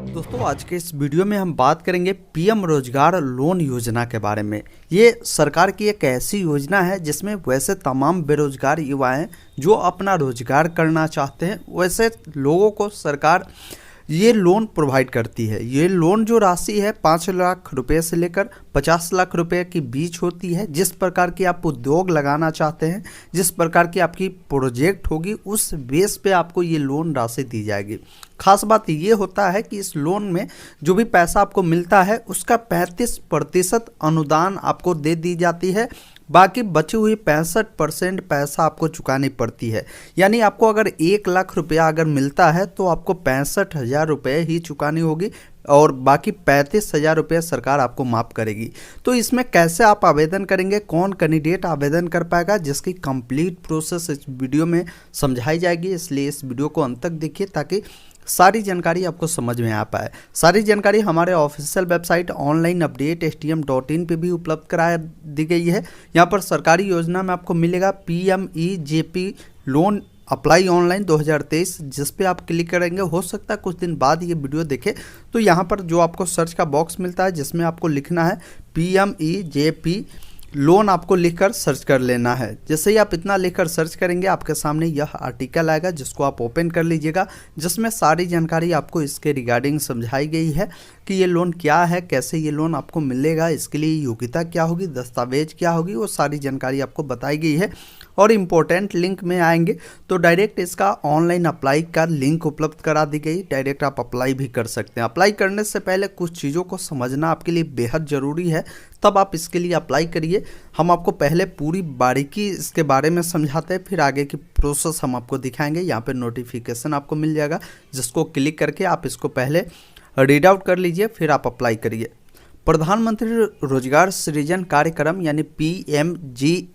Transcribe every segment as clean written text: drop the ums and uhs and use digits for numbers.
दोस्तों, आज के इस वीडियो में हम बात करेंगे पीएम रोजगार लोन योजना के बारे में। ये सरकार की एक ऐसी योजना है जिसमें वैसे तमाम बेरोजगार युवा हैं जो अपना रोजगार करना चाहते हैं, वैसे लोगों को सरकार ये लोन प्रोवाइड करती है। ये लोन जो राशि है 5 लाख रुपए से लेकर 50 लाख रुपए के बीच होती है। जिस प्रकार की आप उद्योग लगाना चाहते हैं, जिस प्रकार की आपकी प्रोजेक्ट होगी, उस बेस पे आपको ये लोन राशि दी जाएगी। खास बात ये होता है कि इस लोन में जो भी पैसा आपको मिलता है उसका 35% अनुदान आपको दे दी जाती है। बाकी बची हुई 65% पैसा आपको चुकानी पड़ती है। यानी आपको अगर 1 लाख रुपया अगर मिलता है तो आपको 65,000 रुपये ही चुकानी होगी और बाकी 35,000 रुपये सरकार आपको माफ़ करेगी। तो इसमें कैसे आप आवेदन करेंगे, कौन कैंडिडेट आवेदन कर पाएगा, जिसकी कंप्लीट प्रोसेस इस वीडियो में समझाई जाएगी। इसलिए इस वीडियो को अंत तक देखिए ताकि सारी जानकारी आपको समझ में आ पाए। सारी जानकारी हमारे official website online update stm.in पे भी उपलब्ध करा दी गई है। यहाँ पर सरकारी योजना में आपको मिलेगा PMEJP लोन अप्लाई ऑनलाइन 2023, जिस पे आप क्लिक करेंगे। हो सकता है कुछ दिन बाद ये वीडियो देखें तो यहाँ पर जो आपको सर्च का बॉक्स मिलता है जिसमें आपको लिखना है PMEJP लोन, आपको लिखकर सर्च कर लेना है। जैसे ही आप इतना लिखकर सर्च करेंगे आपके सामने यह आर्टिकल आएगा जिसको आप ओपन कर लीजिएगा, जिसमें सारी जानकारी आपको इसके रिगार्डिंग समझाई गई है कि ये लोन क्या है, कैसे ये लोन आपको मिलेगा, इसके लिए योग्यता क्या होगी, दस्तावेज क्या होगी, वो सारी जानकारी आपको बताई गई है। और इम्पोर्टेंट लिंक में आएंगे तो डायरेक्ट इसका ऑनलाइन अप्लाई का लिंक उपलब्ध करा दी गई। डायरेक्ट आप अप्लाई भी कर सकते हैं। अप्लाई करने से पहले कुछ चीज़ों को समझना आपके लिए बेहद ज़रूरी है, तब आप इसके लिए अप्लाई करिए। हम आपको पहले पूरी बारीकी इसके बारे में समझाते हैं, फिर आगे की प्रोसेस हम आपको दिखाएंगे। यहाँ पे नोटिफिकेशन आपको मिल जाएगा जिसको क्लिक करके आप इसको पहले रीड आउट कर लीजिए, फिर आप अप्लाई करिए। प्रधानमंत्री रोजगार सृजन कार्यक्रम यानी PMGPY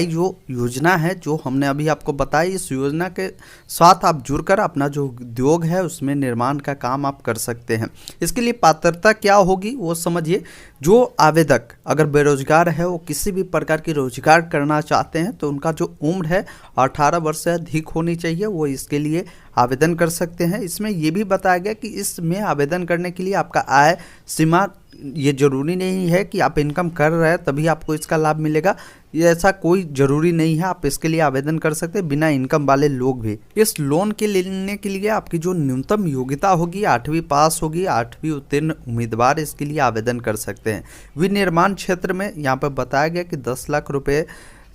जो योजना है, जो हमने अभी आपको बताई, इस योजना के साथ आप जुड़कर अपना जो उद्योग है उसमें निर्माण का काम आप कर सकते हैं। इसके लिए पात्रता क्या होगी वो समझिए। जो आवेदक अगर बेरोजगार है, वो किसी भी प्रकार की रोजगार करना चाहते हैं तो उनका जो उम्र है 18 वर्ष से अधिक होनी चाहिए, वो इसके लिए आवेदन कर सकते हैं। इसमें ये भी बताया गया कि इसमें आवेदन करने के लिए आपका आय सीमा, ये जरूरी नहीं है कि आप इनकम कर रहे हैं तभी आपको इसका लाभ मिलेगा। ये ऐसा कोई ज़रूरी नहीं है, आप इसके लिए आवेदन कर सकते हैं बिना इनकम वाले लोग भी। इस लोन के लेने के लिए आपकी जो न्यूनतम योग्यता होगी 8वीं पास होगी, 8वीं उत्तीर्ण उम्मीदवार इसके लिए आवेदन कर सकते हैं। विनिर्माण क्षेत्र में यहाँ पर बताया गया कि 10 लाख रुपये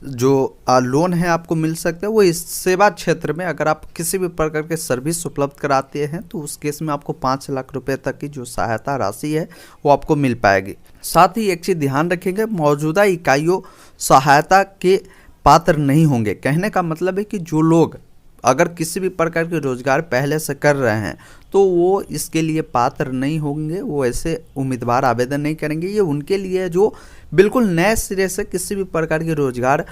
जो लोन है आपको मिल सकते हैं। वो इस सेवा क्षेत्र में अगर आप किसी भी प्रकार के सर्विस उपलब्ध कराते हैं तो उस केस में आपको 5 लाख रुपए तक की जो सहायता राशि है वो आपको मिल पाएगी। साथ ही एक चीज़ ध्यान रखेंगे, मौजूदा इकाइयों सहायता के पात्र नहीं होंगे। कहने का मतलब है कि जो लोग अगर किसी भी प्रकार के रोजगार पहले से कर रहे हैं तो वो इसके लिए पात्र नहीं होंगे, वो ऐसे उम्मीदवार आवेदन नहीं करेंगे। ये उनके लिए जो बिल्कुल नए सिरे से किसी भी प्रकार के रोजगार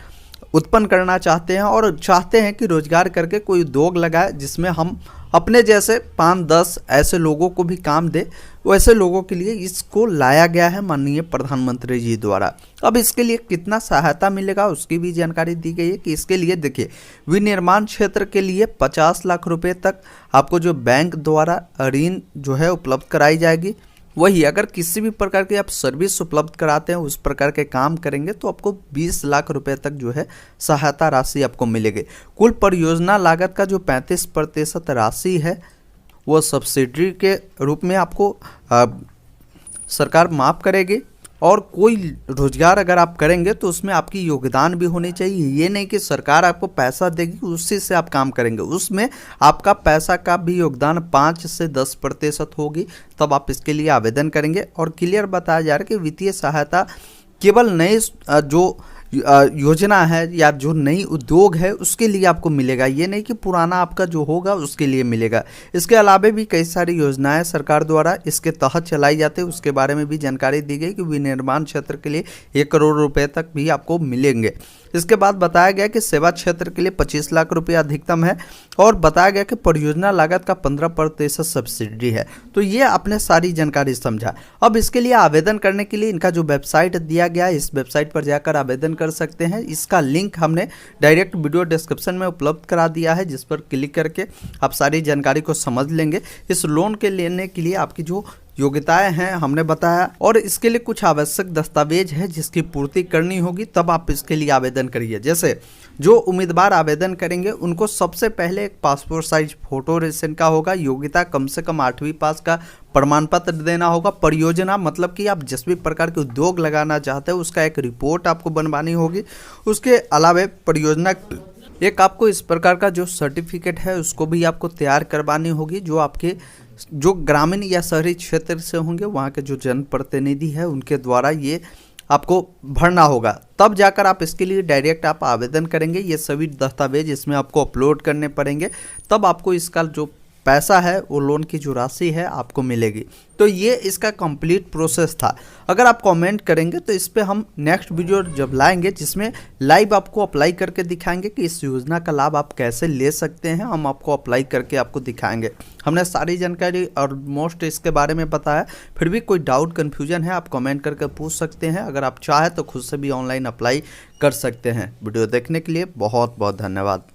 उत्पन्न करना चाहते हैं और चाहते हैं कि रोजगार करके कोई उद्योग लगाए जिसमें हम अपने जैसे 5-10 ऐसे लोगों को भी काम दे। वैसे लोगों के लिए इसको लाया गया है माननीय प्रधानमंत्री जी द्वारा। अब इसके लिए कितना सहायता मिलेगा उसकी भी जानकारी दी गई है कि इसके लिए देखिए, विनिर्माण क्षेत्र के लिए 50 लाख रुपए तक आपको जो बैंक द्वारा ऋण जो है उपलब्ध कराई जाएगी। वही अगर किसी भी प्रकार की आप सर्विस उपलब्ध कराते हैं, उस प्रकार के काम करेंगे तो आपको 20 लाख रुपए तक जो है सहायता राशि आपको मिलेगी। कुल परियोजना लागत का जो 35% राशि है वो सब्सिडी के रूप में आपको सरकार माफ़ करेगी। और कोई रोजगार अगर आप करेंगे तो उसमें आपकी योगदान भी होनी चाहिए। ये नहीं कि सरकार आपको पैसा देगी उसी से आप काम करेंगे, उसमें आपका पैसा का भी योगदान 5 से 10% होगी, तब आप इसके लिए आवेदन करेंगे। और क्लियर बताया जा रहा है कि वित्तीय सहायता केवल नए जो योजना है या जो नई उद्योग है उसके लिए आपको मिलेगा, ये नहीं कि पुराना आपका जो होगा उसके लिए मिलेगा। इसके अलावा भी कई सारी योजनाएं सरकार द्वारा इसके तहत चलाई जाती है, उसके बारे में भी जानकारी दी गई कि विनिर्माण क्षेत्र के लिए 1 करोड़ रुपए तक भी आपको मिलेंगे। इसके बाद बताया गया कि सेवा क्षेत्र के लिए 25 लाख रुपये अधिकतम है और बताया गया कि परियोजना लागत का 15% सब्सिडी है। तो ये आपने सारी जानकारी समझा। अब इसके लिए आवेदन करने के लिए इनका जो वेबसाइट दिया गया है, इस वेबसाइट पर जाकर आवेदन कर सकते हैं। इसका लिंक हमने डायरेक्ट वीडियो डिस्क्रिप्शन में उपलब्ध करा दिया है, जिस पर क्लिक करके आप सारी जानकारी को समझ लेंगे। इस लोन के लेने के लिए आपकी जो योग्यताएं हैं हमने बताया, और इसके लिए कुछ आवश्यक दस्तावेज है जिसकी पूर्ति करनी होगी, तब आप इसके लिए आवेदन करिए। जैसे जो उम्मीदवार आवेदन करेंगे उनको सबसे पहले एक पासपोर्ट साइज फोटो रेशन का होगा, योग्यता कम से कम 8वीं पास का प्रमाण पत्र देना होगा, परियोजना मतलब कि आप जिस भी प्रकार के उद्योग लगाना चाहते हैं उसका एक रिपोर्ट आपको बनवानी होगी। उसके अलावा परियोजना एक आपको इस प्रकार का जो सर्टिफिकेट है उसको भी आपको तैयार करवानी होगी, जो आपके जो ग्रामीण या शहरी क्षेत्र से होंगे वहाँ के जो जनप्रतिनिधि है उनके द्वारा ये आपको भरना होगा, तब जाकर आप इसके लिए डायरेक्ट आप आवेदन करेंगे। ये सभी दस्तावेज इसमें आपको अपलोड करने पड़ेंगे, तब आपको इसका जो पैसा है वो लोन की जो राशि है आपको मिलेगी। तो ये इसका कंप्लीट प्रोसेस था। अगर आप कमेंट करेंगे तो इस पे हम नेक्स्ट वीडियो जब लाएंगे जिसमें लाइव आपको अप्लाई करके दिखाएंगे कि इस योजना का लाभ आप कैसे ले सकते हैं, हम आपको अप्लाई करके आपको दिखाएंगे। हमने सारी जानकारी ऑलमोस्ट इसके बारे में बताया। फिर भी कोई डाउट कन्फ्यूजन है आप कमेंट करके पूछ सकते हैं। अगर आप चाहें तो खुद से भी ऑनलाइन अप्लाई कर सकते हैं। वीडियो देखने के लिए बहुत बहुत धन्यवाद।